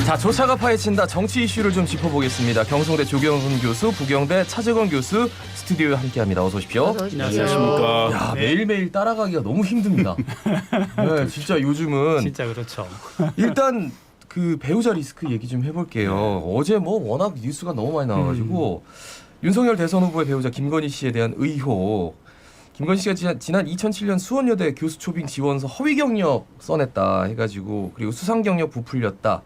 자, 조차가 파헤친다 정치 이슈를 좀 짚어보겠습니다. 경성대 조경훈 교수, 부경대 차재건 교수 스튜디오에 함께합니다. 어서 오십시오. 안녕하십니까. 야, 매일매일 따라가기가 너무 힘듭니다. 네, 진짜 요즘은 진짜 그렇죠. 일단 그 배우자 리스크 얘기 좀 해볼게요. 어제 뭐 워낙 뉴스가 너무 많이 나와가지고 윤석열 대선 후보의 배우자 김건희 씨에 대한 의혹. 김건희 씨가 지난 2007년 수원여대 교수 초빙 지원서 허위 경력 써냈다 해가지고 그리고 수상 경력 부풀렸다.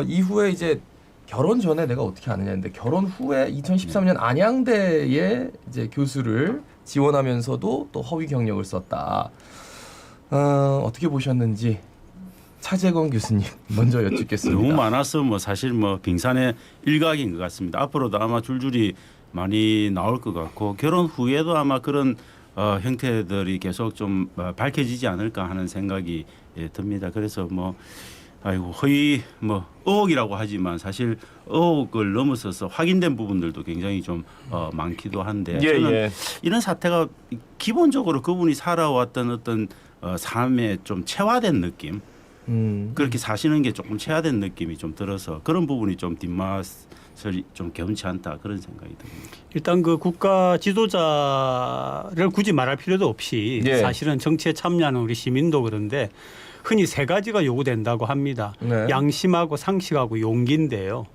이후에 이제 결혼 전에 내가 어떻게 아느냐 했는데 결혼 후에 2013년 안양대에 이제 교수를 지원하면서도 또 허위 경력을 썼다. 어떻게 보셨는지 차재건 교수님 먼저 여쭙겠습니다. 너무 많아서 뭐 사실 뭐 빙산의 일각인 것 같습니다. 앞으로도 아마 줄줄이 많이 나올 것 같고 결혼 후에도 아마 그런 형태들이 계속 좀 밝혀지지 않을까 하는 생각이 듭니다. 그래서 뭐 아이고 허위 뭐 의혹이라고 하지만 사실 의혹을 넘어서서 확인된 부분들도 굉장히 좀 많기도 한데 저는 이런 사태가 기본적으로 그분이 살아왔던 어떤 삶에 좀 체화된 느낌 그렇게 사시는 게 조금 체화된 느낌이 좀 들어서 그런 부분이 좀 뒷맛을 좀 개운치 않다 그런 생각이 듭니다. 일단 그 국가 지도자를 굳이 말할 필요도 없이 사실은 정치에 참여하는 우리 시민도 그런데 흔히 세 가지가 요구된다고 합니다. 양심하고 상식하고 용기인데요.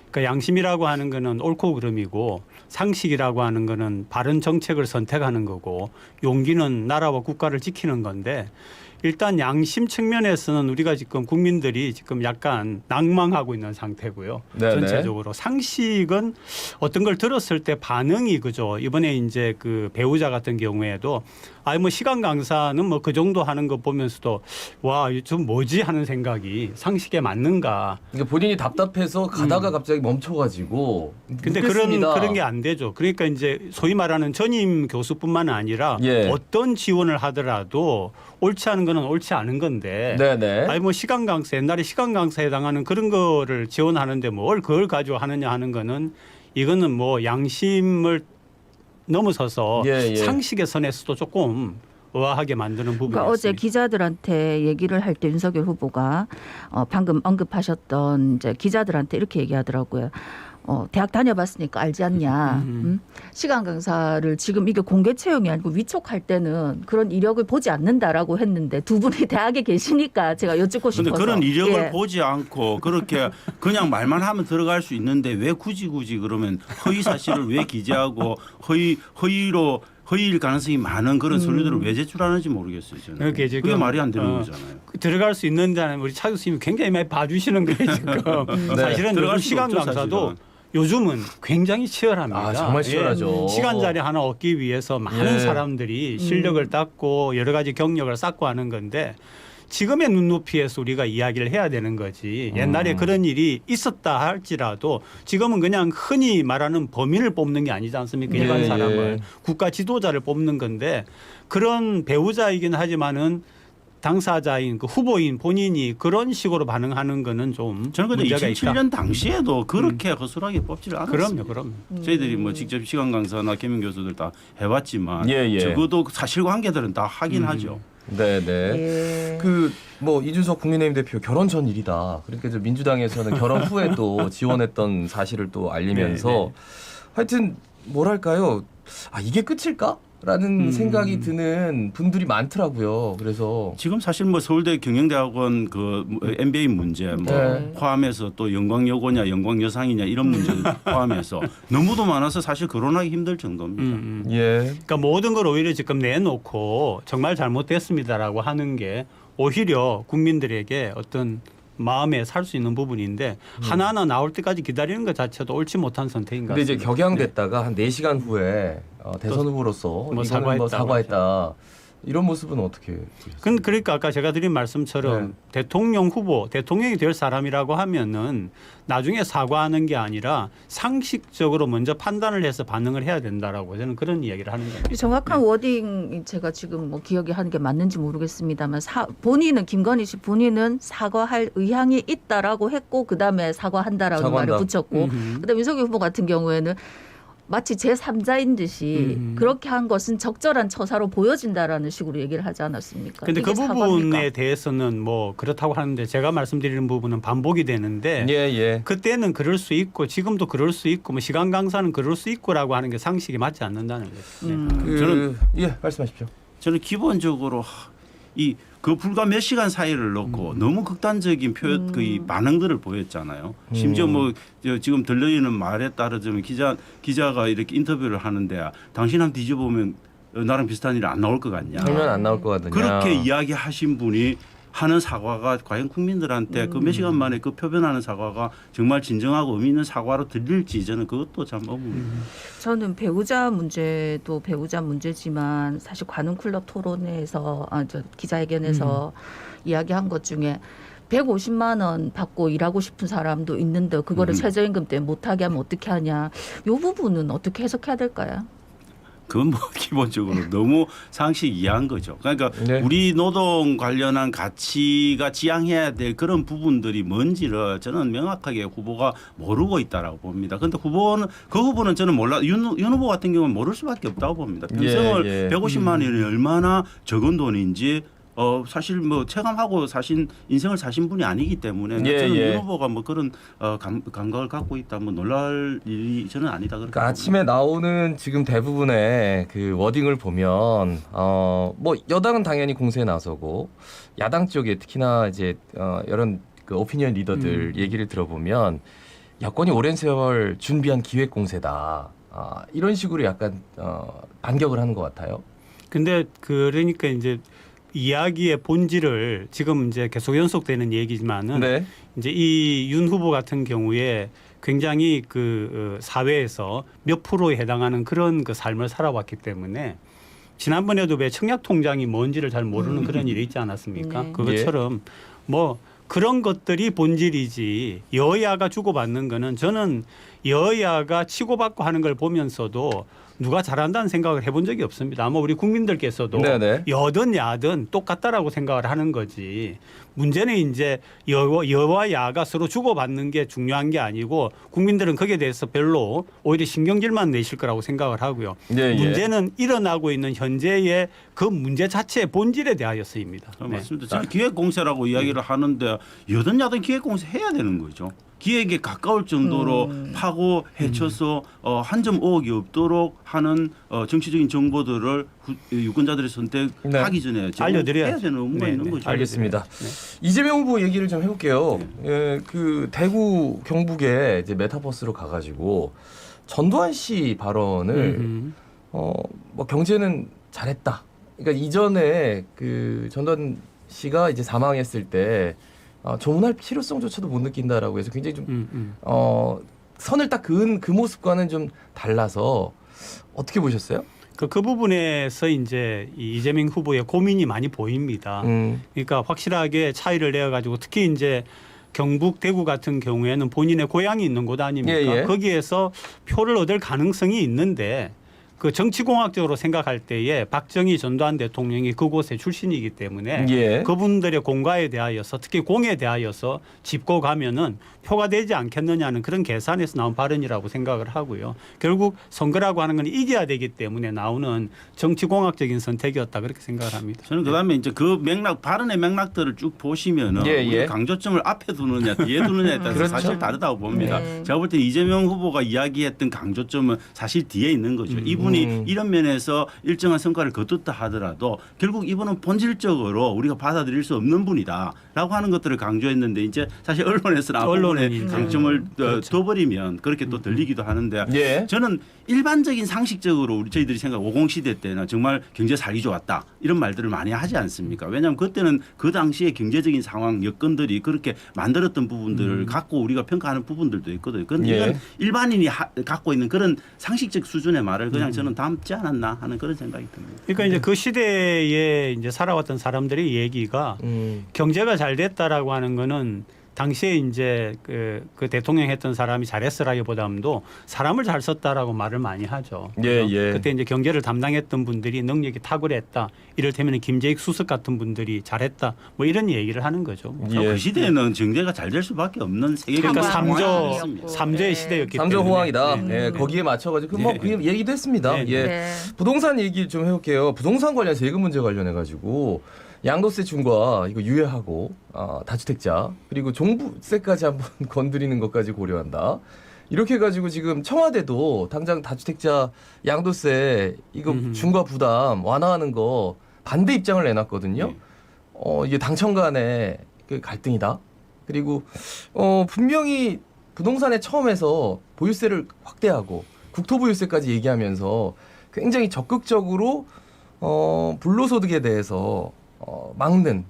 그러니까 양심이라고 하는 거는 옳고 그름이고 상식이라고 하는 거는 바른 정책을 선택하는 거고 용기는 나라와 국가를 지키는 건데 일단 양심 측면에서는 우리가 지금 국민들이 지금 약간 낭망하고 있는 상태고요. 전체적으로 상식은 어떤 걸 들었을 때 반응이 그죠. 이번에 이제 그 배우자 같은 경우에도 뭐 시간 강사는 뭐 그 정도 하는 거 보면서도 와, 좀 뭐지 하는 생각이 상식에 맞는가. 그러니까 본인이 답답해서 가다가 갑자기 멈춰가지고. 근데 그런 게 안 되죠. 그러니까 이제 소위 말하는 전임 교수뿐만 아니라 어떤 지원을 하더라도 옳지 않은 거는 옳지 않은 건데. 뭐 시간 강사 옛날에 시간 강사에 해당하는 그런 거를 지원하는데 뭘 그걸 가지고 하느냐 하는 거는 이거는 뭐 양심을 넘어서서 상식의 선에서도 조금 의아하게 만드는 부분이 그러니까 어제 기자들한테 얘기를 할 때 윤석열 후보가 방금 언급하셨던 이제 기자들한테 이렇게 얘기하더라고요. 대학 다녀봤으니까 알지 않냐. 시간 강사를 지금 이게 공개 채용이 아니고 위촉할 때는 그런 이력을 보지 않는다라고 했는데 두 분이 대학에 계시니까 제가 여쭙고 싶어서. 그런데 그런 이력을 보지 않고 그렇게 그냥 말만 하면 들어갈 수 있는데 왜 굳이 그러면 허위 사실을 왜 기재하고 허위일 가능성이 많은 그런 서류들을 왜 제출하는지 모르겠어요. 저는. 그게 말이 안 되는 거잖아요. 들어갈 수 있는 데는 우리 차 교수님이 굉장히 많이 봐주시는 거예요. 지금. 사실은 요즘 시간 강사도 요즘은 굉장히 치열합니다. 정말 치열하죠. 시간 자리 하나 얻기 위해서 많은 사람들이 실력을 닦고 여러 가지 경력을 쌓고 하는 건데 지금의 눈높이에서 우리가 이야기를 해야 되는 거지. 옛날에 그런 일이 있었다 할지라도 지금은 그냥 흔히 말하는 범인을 뽑는 게 아니지 않습니까? 일반 사람을. 국가 지도자를 뽑는 건데 그런 배우자이긴 하지만은 당사자인 그 후보인 본인이 그런 식으로 반응하는 거는 좀 저는 근데 문제가 2007년 있다. 당시에도 그렇게 허술하게 뽑지를 않았어요. 그럼요. 저희들이 뭐 직접 시간 강사나 겸임 교수들 다 해봤지만 적어도 사실관계들은 다 하긴 하죠. 그 뭐 이준석 국민의힘 대표 결혼 전 일이다. 그러니까 이제 민주당에서는 결혼 후에 또 지원했던 사실을 또 알리면서 하여튼 뭐랄까요? 이게 끝일까? 라는 생각이 드는 분들이 많더라고요. 그래서 지금 사실 뭐 서울대 경영대학원 그 MBA 문제 뭐 포함해서 또 영광여고냐 영광여상이냐 이런 문제를 포함해서 너무도 많아서 사실 거론하기 힘들 정도입니다. 그러니까 모든 걸 오히려 지금 내놓고 정말 잘못됐습니다라고 하는 게 오히려 국민들에게 어떤 마음에 살 수 있는 부분인데 하나하나 나올 때까지 기다리는 것 자체도 옳지 못한 선택인 것 같습니다. 근데 이제 격양됐다가 한 4시간 후에 대선 후보로서 이거는 사과했다. 이런 모습은 어떻게 보셨어요? 그러니까 아까 제가 드린 말씀처럼 대통령 후보, 대통령이 될 사람이라고 하면은 나중에 사과하는 게 아니라 상식적으로 먼저 판단을 해서 반응을 해야 된다라고 저는 그런 이야기를 하는 겁니다. 정확한 워딩 제가 지금 뭐 기억이 하는 게 맞는지 모르겠습니다만 본인은 김건희 씨 본인은 사과할 의향이 있다라고 했고 그다음에 사과한다라는 말을 붙였고 그다음에 윤석열 후보 같은 경우에는 마치 제3자인 듯이 그렇게 한 것은 적절한 처사로 보여진다라는 식으로 얘기를 하지 않았습니까? 그런데 그 이게 부분에 사과입니까? 대해서는 뭐 그렇다고 하는데 제가 말씀드리는 부분은 반복이 되는데 예. 그때는 그럴 수 있고 지금도 그럴 수 있고 뭐 시간 강사는 그럴 수 있고라고 하는 게 상식이 맞지 않는다는 거죠. 네. 저는 말씀하십시오. 저는 기본적으로 그 불과 몇 시간 사이를 놓고 너무 극단적인 표현 그 반응들을 보였잖아요. 심지어 뭐 지금 들리는 말에 따르자면 기자가 이렇게 인터뷰를 하는데 당신 한번 뒤져보면 나랑 비슷한 일이 안 나올 것 같냐. 그러면 안 나올 것 같느냐. 그렇게 이야기하신 분이 하는 사과가 과연 국민들한테 그 몇 시간 만에 그 표변하는 사과가 정말 진정하고 의미 있는 사과로 들릴지 저는 그것도 참 의문입니다. 저는 배우자 문제도 배우자 문제지만 사실 관훈클럽 토론회에서 기자회견에서 이야기한 것 중에 150만 원 받고 일하고 싶은 사람도 있는데 그거를 최저임금 때문에 못하게 하면 어떻게 하냐. 이 부분은 어떻게 해석해야 될까요? 그건 뭐 기본적으로 너무 상식 이해한 거죠. 그러니까 네. 우리 노동 관련한 가치가 지향해야 될 그런 부분들이 뭔지를 저는 명확하게 후보가 모르고 있다라고 봅니다. 그런데 그 후보는 저는 몰라. 윤 후보 같은 경우는 모를 수밖에 없다고 봅니다. 평생을 150만 원이 얼마나 적은 돈인지 사실 뭐 체감하고 인생을 사신 분이 아니기 때문에 저는 윤 후보가 뭐 그런 감각을 갖고 있다 뭐 놀랄 일이 저는 아니다 그렇게 그러니까 아침에 나오는 지금 대부분의 그 워딩을 보면 뭐 여당은 당연히 공세에 나서고 야당 쪽에 특히나 이제 이런 그 오피니언 리더들 얘기를 들어보면 야권이 오랜 세월 준비한 기획 공세다. 이런 식으로 약간 반격을 하는 것 같아요. 근데 그러니까 이제 이야기의 본질을 지금 이제 계속 연속되는 얘기지만은 네. 이제 이 윤 후보 같은 경우에 굉장히 그 사회에서 몇 프로에 해당하는 그런 그 삶을 살아왔기 때문에 지난번에도 왜 청약 통장이 뭔지를 잘 모르는 그런 일이 있지 않았습니까? 네. 그것처럼 뭐 그런 것들이 본질이지 여야가 주고받는 거는 저는 여야가 치고받고 하는 걸 보면서도 누가 잘한다는 생각을 해본 적이 없습니다. 아마 우리 국민들께서도 네네. 여든 야든 똑같다라고 생각을 하는 거지. 문제는 이제 여와 야가 서로 주고받는 게 중요한 게 아니고 국민들은 거기에 대해서 별로 오히려 신경질만 내실 거라고 생각을 하고요. 문제는 일어나고 있는 현재의 그 문제 자체의 본질에 대하여서입니다. 맞습니다. 저는 기획공세라고 이야기를 하는데 여든 야든 기획공세 해야 되는 거죠. 기획에 가까울 정도로 파고 헤쳐서 한 점 의혹이 없도록 하는 정치적인 정보들을 유권자들이 선택하기 전에 알려드려야죠. 해야 되는 의무가 있는 거죠. 알겠습니다. 이재명 후보 얘기를 좀 해볼게요. 그 대구 경북에 이제 메타버스로 가가지고 전두환 씨 발언을 뭐 경제는 잘했다. 그러니까 이전에 그 전두환 씨가 이제 사망했을 때 조문할 필요성조차도 못 느낀다라고 해서 굉장히 좀 선을 딱 그은 그 모습과는 좀 달라서 어떻게 보셨어요? 그 부분에서 이제 이재명 후보의 고민이 많이 보입니다. 그러니까 확실하게 차이를 내어가지고 특히 이제 경북 대구 같은 경우에는 본인의 고향이 있는 곳 아닙니까? 거기에서 표를 얻을 가능성이 있는데 그 정치공학적으로 생각할 때에 박정희 전두환 대통령이 그곳의 출신이기 때문에 그분들의 공과에 대하여서 특히 공에 대하여서 짚고 가면은 표가 되지 않겠느냐는 그런 계산에서 나온 발언이라고 생각을 하고요. 결국 선거라고 하는 건 이겨야 되기 때문에 나오는 정치공학적인 선택이었다 그렇게 생각을 합니다. 저는 그다음에 이제 그 맥락 발언의 맥락들을 쭉 보시면은 우리가 강조점을 앞에 두느냐 뒤에 두느냐에 따라서 사실 다르다고 봅니다. 제가 볼 때 이재명 후보가 이야기했던 강조점은 사실 뒤에 있는 거죠. 이분이 이런 면에서 일정한 성과를 거뒀다 하더라도 결국 이분은 본질적으로 우리가 받아들일 수 없는 분이다라고 하는 것들을 강조했는데 이제 사실 언론에서는 앞부분에 강점을 둬버리면 그렇게 또 들리기도 하는데 저는 일반적인 상식적으로 저희들이 생각 50시대 때는 정말 경제 살기 좋았다 이런 말들을 많이 하지 않습니까? 왜냐하면 그때는 그 당시의 경제적인 상황 여건들이 그렇게 만들었던 부분들을 갖고 우리가 평가하는 부분들도 있거든요. 그런데 이건 일반인이 갖고 있는 그런 상식적 수준의 말을 그냥 저는 담지 않았나 하는 그런 생각이 듭니다. 그러니까 이제 그 시대에 이제 살아왔던 사람들의 얘기가 경제가 잘 됐다라고 하는 거는 당시에 이제 그 대통령 했던 사람이 잘했으라기보다도 사람을 잘 썼다라고 말을 많이 하죠. 예, 예. 그때 이제 경제를 담당했던 분들이 능력이 탁월했다. 이를테면 김재익 수석 같은 분들이 잘했다. 뭐 이런 얘기를 하는 거죠. 예. 그 시대에는 정제가 잘 될 수밖에 없는 세계적인 그러니까 상황이었습니다. 삼조의 시대였기 때문에. 삼조 호황이다. 네. 예, 거기에 맞춰가지고 뭐 네. 그 얘기도 했습니다. 네. 예. 네. 부동산 얘기 좀 해볼게요. 부동산 관련 세금 문제 관련해 가지고 양도세 중과 이거 유예하고 다주택자 그리고 종부세까지 한번 건드리는 것까지 고려한다. 이렇게 해가지고 지금 청와대도 당장 다주택자 양도세 이거 중과 부담 완화하는 거 반대 입장을 내놨거든요. 네. 이게 당청 간의 그 갈등이다. 그리고 분명히 부동산에 처음에서 보유세를 확대하고 국토보유세까지 얘기하면서 굉장히 적극적으로 불로소득에 대해서 막는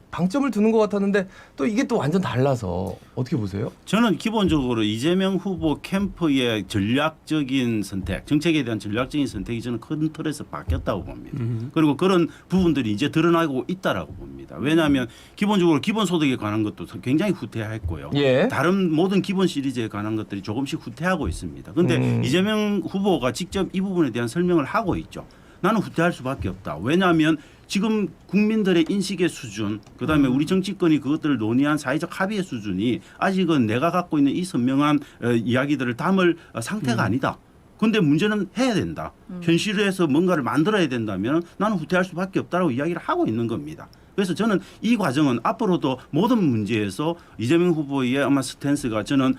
방점을 두는 것 같았는데 또 이게 또 완전 달라서 어떻게 보세요? 저는 기본적으로 이재명 후보 캠프의 전략적인 선택, 정책에 대한 전략적인 선택이 저는 큰 틀에서 바뀌었다고 봅니다. 그리고 그런 부분들이 이제 드러나고 있다라고 봅니다. 왜냐하면 기본적으로 기본소득에 관한 것도 굉장히 후퇴했고요. 예. 다른 모든 기본 시리즈에 관한 것들이 조금씩 후퇴하고 있습니다. 그런데 이재명 후보가 직접 이 부분에 대한 설명을 하고 있죠. 나는 후퇴할 수밖에 없다. 왜냐하면 지금 국민들의 인식의 수준, 그다음에 우리 정치권이 그것들을 논의한 사회적 합의의 수준이 아직은 내가 갖고 있는 이 선명한 이야기들을 담을 상태가 아니다. 그런데 문제는 해야 된다. 현실에서 뭔가를 만들어야 된다면 나는 후퇴할 수밖에 없다라고 이야기를 하고 있는 겁니다. 그래서 저는 이 과정은 앞으로도 모든 문제에서 이재명 후보의 아마 스탠스가 저는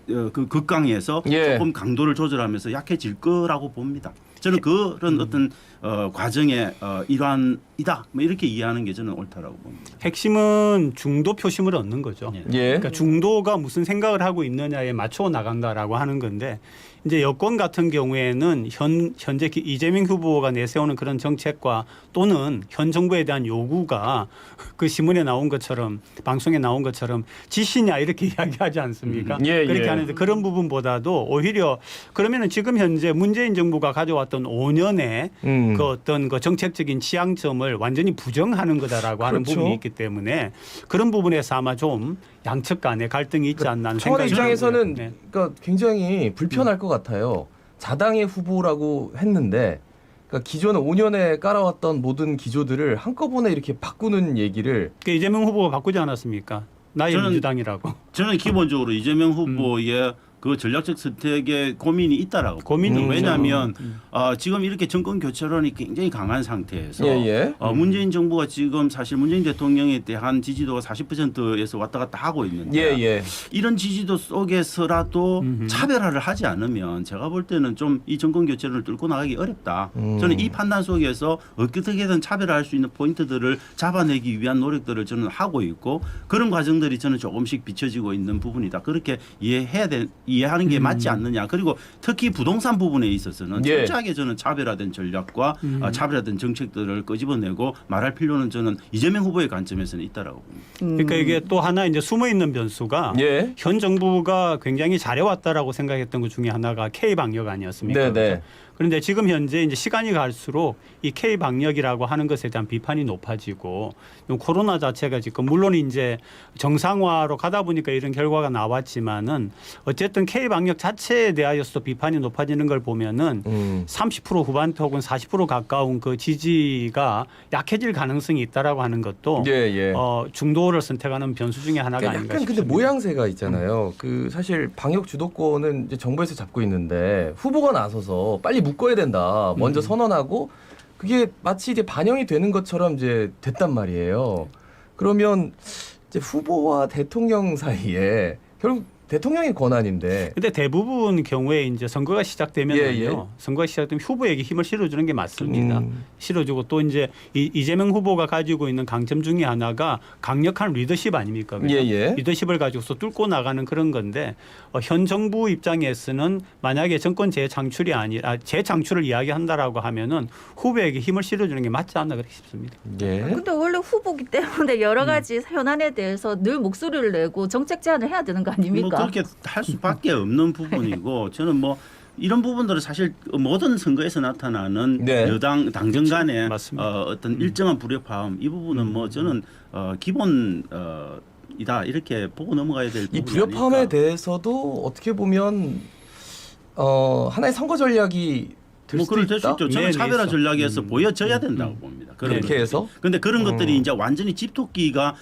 그 극강에서 예. 조금 강도를 조절하면서 약해질 거라고 봅니다. 저는 그런 어떤 과정의 일환이다. 뭐 이렇게 이해하는 게 저는 옳다라고 봅니다. 핵심은 중도 표심을 얻는 거죠. 예. 예. 그러니까 중도가 무슨 생각을 하고 있느냐에 맞춰 나간다라고 하는 건데 이제 여권 같은 경우에는 현재 이재명 후보가 내세우는 그런 정책과 또는 현 정부에 대한 요구가 그 신문에 나온 것처럼 방송에 나온 것처럼 지시냐 이렇게 이야기하지 않습니까? 예, 그렇게 예. 하는데 그런 부분보다도 오히려 그러면은 지금 현재 문재인 정부가 가져왔던 5년의 그 어떤 그 정책적인 지향점을 완전히 부정하는 거다라고 하는 그렇죠. 부분이 있기 때문에 그런 부분에서 아마 좀 양측 간의 갈등이 있지 않나 하는 청와대 생각이 입장에서는 들고요. 네. 그러니까 굉장히 불편할 것 같아요. 자당의 후보라고 했는데 그러니까 기존에 5년에 깔아왔던 모든 기조들을 한꺼번에 이렇게 바꾸는 얘기를 그러니까 이재명 후보가 바꾸지 않았습니까? 나의 저는 민주당이라고. 저는 기본적으로 이재명 후보의 그 전략적 선택에 고민이 있다라고 고민이 봅니다. 있죠. 왜냐하면 지금 이렇게 정권 교체론이 굉장히 강한 상태에서 예. 문재인 정부가 지금 사실 문재인 대통령에 대한 지지도가 40%에서 왔다 갔다 하고 있는데 예. 이런 지지도 속에서라도 차별화를 하지 않으면 제가 볼 때는 좀 이 정권 교체론을 뚫고 나가기 어렵다. 저는 이 판단 속에서 어떻게든 차별화할 수 있는 포인트들을 잡아내기 위한 노력들을 저는 하고 있고 그런 과정들이 저는 조금씩 비춰지고 있는 부분이다. 그렇게 이해하는 게 맞지 않느냐. 그리고 특히 부동산 부분에 있어서는 예. 철저하게 저는 차별화된 전략과 차별화된 정책들을 끄집어내고 말할 필요는 저는 이재명 후보의 관점에서는 있다라고 봅니다. 그러니까 이게 또 하나 이제 숨어 있는 변수가 예. 현 정부가 굉장히 잘해왔다라고 생각했던 것 중에 하나가 K 방역 아니었습니까? 네네. 그렇죠? 그런데 지금 현재 이제 시간이 갈수록 이 K 방역이라고 하는 것에 대한 비판이 높아지고 코로나 자체가 지금 물론 이제 정상화로 가다 보니까 이런 결과가 나왔지만은 어쨌든 K 방역 자체에 대하여서도 비판이 높아지는 걸 보면은 30% 후반대 혹은 40% 가까운 그 지지가 약해질 가능성이 있다라고 하는 것도 예. 중도를 선택하는 변수 중에 하나가 그러니까 아닌가 약간 근데 싶습니다. 모양새가 있잖아요. 그 사실 방역 주도권은 이제 정부에서 잡고 있는데 후보가 나서서 빨리 묶어야 된다. 먼저 선언하고 그게 마치 이제 반영이 되는 것처럼 이제 됐단 말이에요. 그러면 이제 후보와 대통령 사이에 결국 대통령의 권한인데. 근데 대부분 경우에 이제 선거가 시작되면요. 예. 선거가 시작되면 후보에게 힘을 실어주는 게 맞습니다. 실어주고 또 이제 이재명 후보가 가지고 있는 강점 중에 하나가 강력한 리더십 아닙니까? 그죠? 예. 리더십을 가지고서 뚫고 나가는 그런 건데 현 정부 입장에서는 만약에 정권 재창출이 아니라 재창출을 이야기한다라고 하면은 후보에게 힘을 실어주는 게 맞지 않나 그렇게 싶습니다. 예. 근데 원래 후보기 때문에 여러 가지 현안에 대해서 늘 목소리를 내고 정책 제안을 해야 되는 거 아닙니까? 그렇게 할 수밖에 없는 부분이고 저는 뭐 이런 부분들은 사실 모든 선거에서 나타나는 네. 여당 당정 간의 맞습니다. 어떤 일정한 불협화음 이 부분은 뭐 저는 기본 부분이다 이렇게 보고 넘어가야 될 부분이 이 불협화음에 아닐까. 대해서도 어떻게 보면 하나의 선거 전략이 될 뭐 수도 그럴 수 있다. 있죠. 저는 네, 차별화 있어. 전략에서 보여져야 된다고 봅니다. 그런 이렇게 것들이. 해서? 근데 그런 것들이 이제 완전히 집토끼가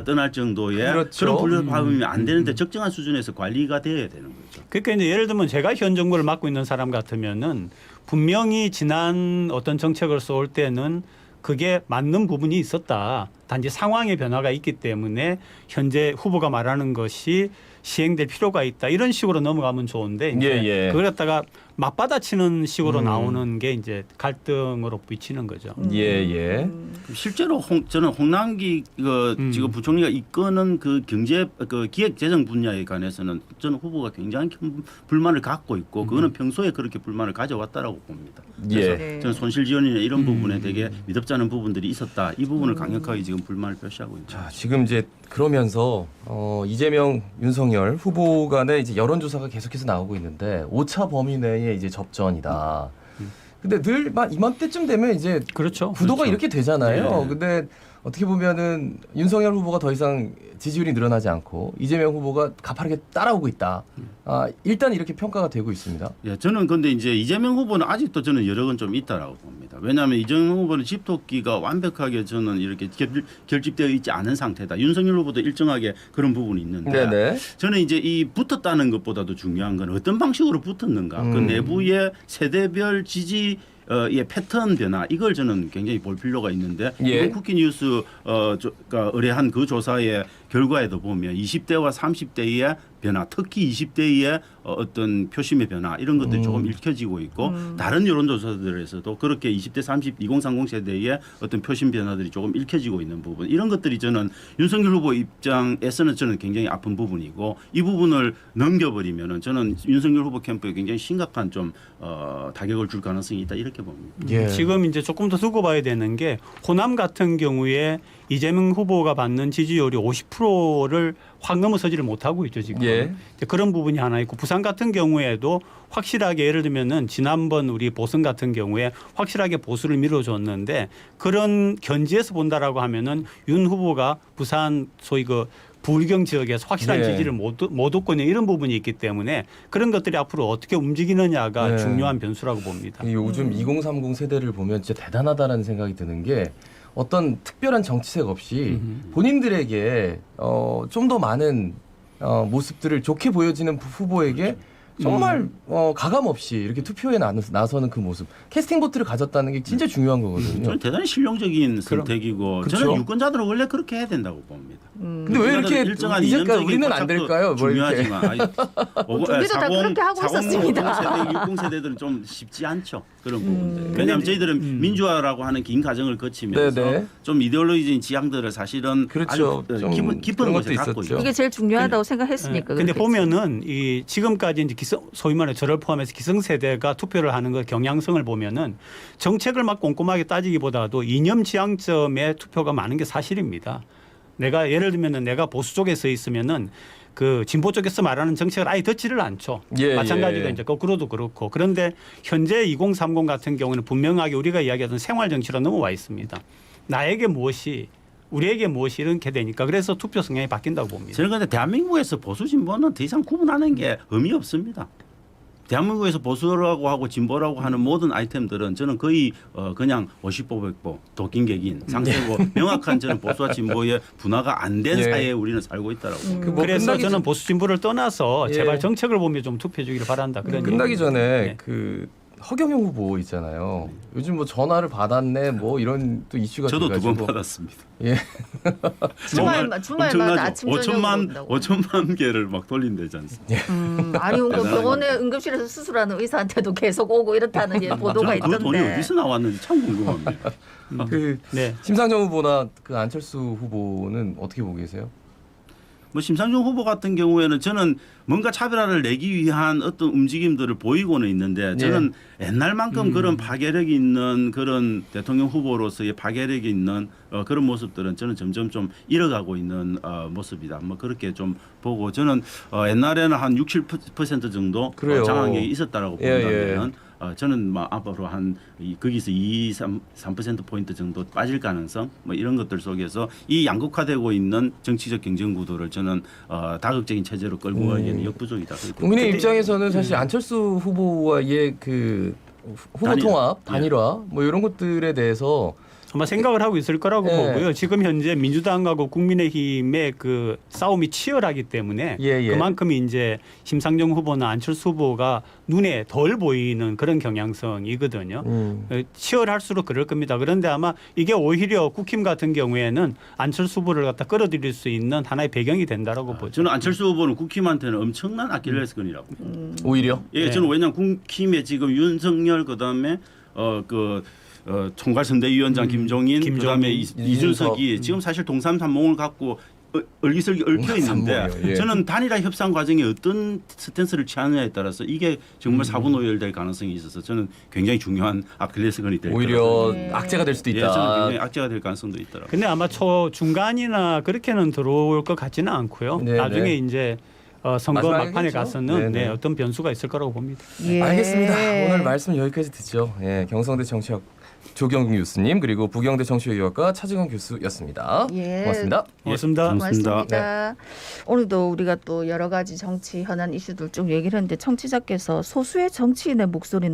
떠날 정도의 그렇죠. 그런 불협화음이 안 되는데 적정한 수준에서 관리가 되어야 되는 거죠. 그러니까 이제 예를 들면 제가 현 정부를 맡고 있는 사람 같으면은 분명히 지난 어떤 정책을 쏠 때는 그게 맞는 부분이 있었다. 단지 상황의 변화가 있기 때문에 현재 후보가 말하는 것이 시행될 필요가 있다. 이런 식으로 넘어가면 좋은데 이제 그걸 갖다가 맞받아치는 식으로 나오는 게 이제 갈등으로 비치는 거죠. 예. 실제로 저는 홍남기 지금 부총리가 이끄는 그 경제 그 기획재정 분야에 관해서는 저는 후보가 굉장히 큰 불만을 갖고 있고 그거는 평소에 그렇게 불만을 가져왔다라고 봅니다. 그래서 네. 저는 손실 지원이나 이런 부분에 되게 미덥지 않은 부분들이 있었다. 이 부분을 강력하게 지금 불만을 표시하고 있죠. 자, 지금 이제 그러면서 이재명, 윤석열 후보 간의 이제 여론조사가 계속해서 나오고 있는데 오차 범위 내에 이제 접전이다. 근데 늘 이맘때쯤 되면 이제 그렇죠. 구도가 그렇죠. 이렇게 되잖아요. 네. 근데 어떻게 보면은 윤석열 후보가 더 이상 지지율이 늘어나지 않고 이재명 후보가 가파르게 따라오고 있다. 일단 이렇게 평가가 되고 있습니다. 예, 저는 근데 이제 이재명 후보는 아직도 저는 여력은 좀 있다라고 봅니다. 왜냐하면 이재명 후보는 집토끼가 완벽하게 저는 이렇게 결집되어 있지 않은 상태다. 윤석열 후보도 일정하게 그런 부분이 있는데 네네. 저는 이제 이 붙었다는 것보다도 중요한 건 어떤 방식으로 붙었는가. 그 내부의 세대별 지지 의 패턴 변화 이걸 저는 굉장히 볼 필요가 있는데 이번 쿠키뉴스 의뢰한 그 조사의 결과에도 보면 20대와 30대의 변화, 특히 20대의 어떤 표심의 변화 이런 것들이 조금 읽혀지고 있고 다른 여론조사들에서도 그렇게 20대, 2030 세대의 어떤 표심 변화들이 조금 읽혀지고 있는 부분 이런 것들이 저는 윤석열 후보 입장에서는 저는 굉장히 아픈 부분이고 이 부분을 넘겨버리면은 저는 윤석열 후보 캠프에 굉장히 심각한 좀 타격을 줄 가능성이 있다 이렇게 봅니다. 예. 지금 이제 조금 더 두고 봐야 되는 게 호남 같은 경우에 이재명 후보가 받는 지지율이 50%를 확 넘어서지를 못하고 있죠 지금. 이제 그런 부분이 하나 있고 부산 같은 경우에도 확실하게 예를 들면은 지난번 우리 보선 같은 경우에 확실하게 보수를 밀어줬는데 그런 견지에서 본다라고 하면은 윤 후보가 부산 소위 그 부울경 지역에서 확실한 지지를 못 얻고 있는 이런 부분이 있기 때문에 그런 것들이 앞으로 어떻게 움직이느냐가 중요한 변수라고 봅니다. 요즘 2030 세대를 보면 진짜 대단하다는 생각이 드는 게 어떤 특별한 정치색 없이 본인들에게 좀 더 많은 모습들을 좋게 보여지는 후보에게 정말 가감 없이 이렇게 투표에 나서는 그 모습 캐스팅 보트를 가졌다는 게 진짜 중요한 거거든요. 저는 대단히 실용적인 선택이고 그렇죠. 저는 유권자들은 원래 그렇게 해야 된다고 봅니다. 근데 왜 이렇게 일정한 이제까지 이념적인 우리는 안 될까요? 뭐 이렇게. 중요하지만 우리도 다 그렇게 하고 있었습니다. 60 세대들은 좀 쉽지 않죠. 그런 부분들. 왜냐하면 저희들은 민주화라고 하는 긴 과정을 거치면서 네네. 좀 이데올로기적인 지향들을 사실은 그렇죠. 아주 좀 깊은 그런 곳에 것도 갖고 있었죠. 있죠. 이게 제일 중요하다고 생각했으니까. 근데 그렇겠지. 보면은 이 지금까지 이제 소위 말해 저를 포함해서 기성세대가 투표를 하는 그 경향성을 보면은 정책을 막 꼼꼼하게 따지기보다도 이념 지향점에 투표가 많은 게 사실입니다. 내가 예를 들면은 내가 보수 쪽에 서 있으면은 그 진보 쪽에서 말하는 정책을 아예 듣지를 않죠. 마찬가지가 이제 거꾸로도 그렇고. 그런데 현재 2030 같은 경우는 분명하게 우리가 이야기하던 생활 정치로 넘어와 있습니다. 나에게 무엇이 우리에게 무엇이 이렇게 되니까 그래서 투표 성향이 바뀐다고 봅니다. 저는 근데 대한민국에서 보수 진보는 더 이상 구분하는 게 의미 없습니다. 대한민국에서 보수라고 하고 진보라고 하는 모든 아이템들은 저는 거의 그냥 50보 100보 도킹객인 상태고 명확한 저는 보수와 진보의 분화가 안 된 사회에 우리는 살고 있다라고 봅니다. 그래서 저는 보수 진보를 떠나서 제발 정책을 보며 좀 투표해 주기를 바란다. 그런 끝나기 전에 네. 그 허경영 후보 있잖아요. 요즘 뭐 전화를 받았네 뭐 이런 또 이슈가 저도 두 돼가지고. 번 받았습니다. 예. 주말마다 아침 저녁으로 5천만 개를 막 돌린대지 않습니까? 아니 병원에 응급실에서 수술하는 의사한테도 계속 오고 이렇다는 보도가 그 돈이 있던데. 어디서 나왔는지 참 궁금합니다. 그 네. 심상정 후보나 그 안철수 후보는 어떻게 보고 계세요? 뭐 심상정 후보 같은 경우에는 저는 뭔가 차별화를 내기 위한 어떤 움직임들을 보이고는 있는데 저는 옛날만큼 그런 파괴력이 있는 그런 대통령 후보로서의 파괴력이 있는 그런 모습들은 저는 점점 좀 잃어가고 있는 모습이다. 뭐 그렇게 좀 보고 저는 옛날에는 한 60, 70% 정도 그래요. 장악력이 있었다라고 본다면은 저는 뭐 앞으로 거기서 3% 포인트 정도 빠질 가능성 뭐 이런 것들 속에서 이 양극화되고 있는 정치적 경쟁 구도를 저는 다극적인 체제로 끌고 가기에는 역부족이다. 국민의 입장에서는 사실 안철수 후보와의 그 후보 통합, 단일화 뭐 이런 것들에 대해서 아마 생각을 하고 있을 거라고 보고요. 지금 현재 민주당하고 국민의힘의 그 싸움이 치열하기 때문에 그만큼 이제 심상정 후보나 안철수 후보가 눈에 덜 보이는 그런 경향성이거든요. 치열할수록 그럴 겁니다. 그런데 아마 이게 오히려 국힘 같은 경우에는 안철수 후보를 갖다 끌어들일 수 있는 하나의 배경이 된다라고 보죠. 저는 안철수 후보는 국힘한테는 엄청난 아킬레스건이라고. 오히려? 예, 저는 왜냐하면 국힘에 지금 윤석열 그다음에 총괄선대위원장 김종인 그다음에 이준석이 지금 사실 동삼삼몽을 갖고 얼기설기 얽혀 있는데 저는 단일화 협상 과정에 어떤 스탠스를 취하느냐에 따라서 이게 정말 사분오열될 가능성이 있어서 저는 굉장히 중요한 아킬레스건이 될 오히려 악재가 될 수도 있다. 예, 저는 굉장히 악재가 될 가능성도 있더라고요. 근데 아마 중간이나 그렇게는 들어올 것 같지는 않고요. 나중에 이제 선거 막판에 가서는 어떤 변수가 있을 거라고 봅니다. 알겠습니다. 오늘 말씀 여기까지 듣죠. 경성대 정치학 조경규 교수님 그리고 부경대 정치외교학과 차증원 교수였습니다. 고맙습니다. 고맙습니다. 오늘도 우리가 또 여러 가지 정치 현안 이슈들 쭉 얘기를 했는데 청취자께서 소수의 정치인의 목소리는